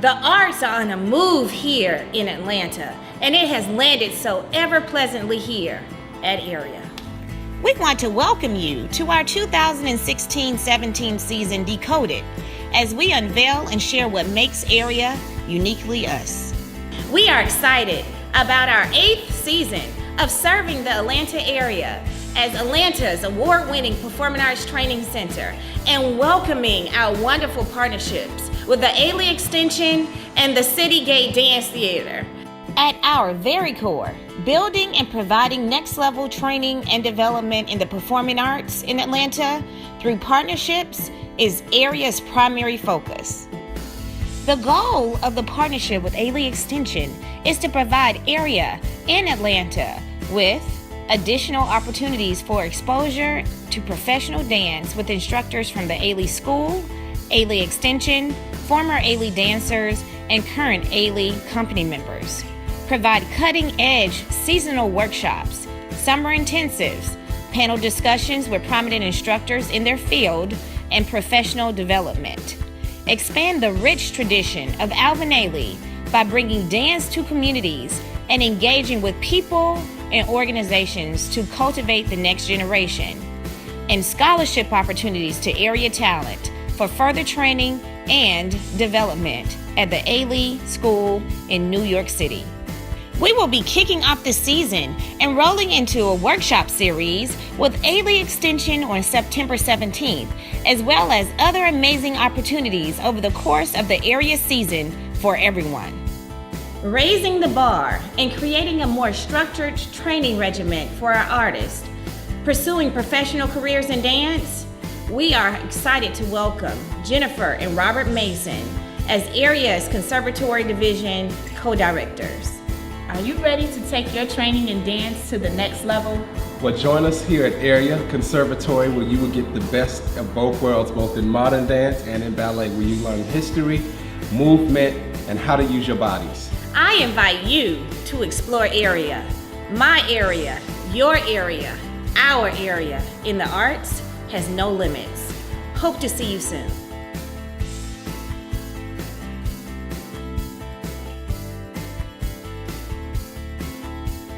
The arts are on a move here in Atlanta, and it has landed so ever pleasantly here at Area. We want to welcome you to our 2016-17 season Decoded, as we unveil and share what makes Area uniquely us. We are excited about our 8th season of serving the Atlanta area as Atlanta's award-winning Performing Arts Training Center and welcoming our wonderful partnerships with the Ailey Extension and the City Gate Dance Theater. At our very core, building and providing next-level training and development in the performing arts in Atlanta through partnerships is Area's primary focus. The goal of the partnership with Ailey Extension is to provide Area in Atlanta with additional opportunities for exposure to professional dance with instructors from the Ailey School, Ailey Extension, former Ailey dancers, and current Ailey company members. Provide cutting-edge seasonal workshops, summer intensives, panel discussions with prominent instructors in their field, and professional development. Expand the rich tradition of Alvin Ailey by bringing dance to communities and engaging with people and organizations to cultivate the next generation, and scholarship opportunities to area talent for further training and development at the Ailey School in New York City. We will be kicking off the season and rolling into a workshop series with Ailey Extension on September 17th, as well as other amazing opportunities over the course of the area season for everyone. Raising the bar and creating a more structured training regimen for our artists pursuing professional careers in dance, we are excited to welcome Jennifer and Robert Mason as Area's Conservatory Division co-directors. Are you ready to take your training in dance to the next level? Well, join us here at Area Conservatory, where you will get the best of both worlds, both in modern dance and in ballet, where you learn history, movement, and how to use your bodies. I invite you to explore Area, my area, your area, our area in the arts has no limits. Hope to see you soon.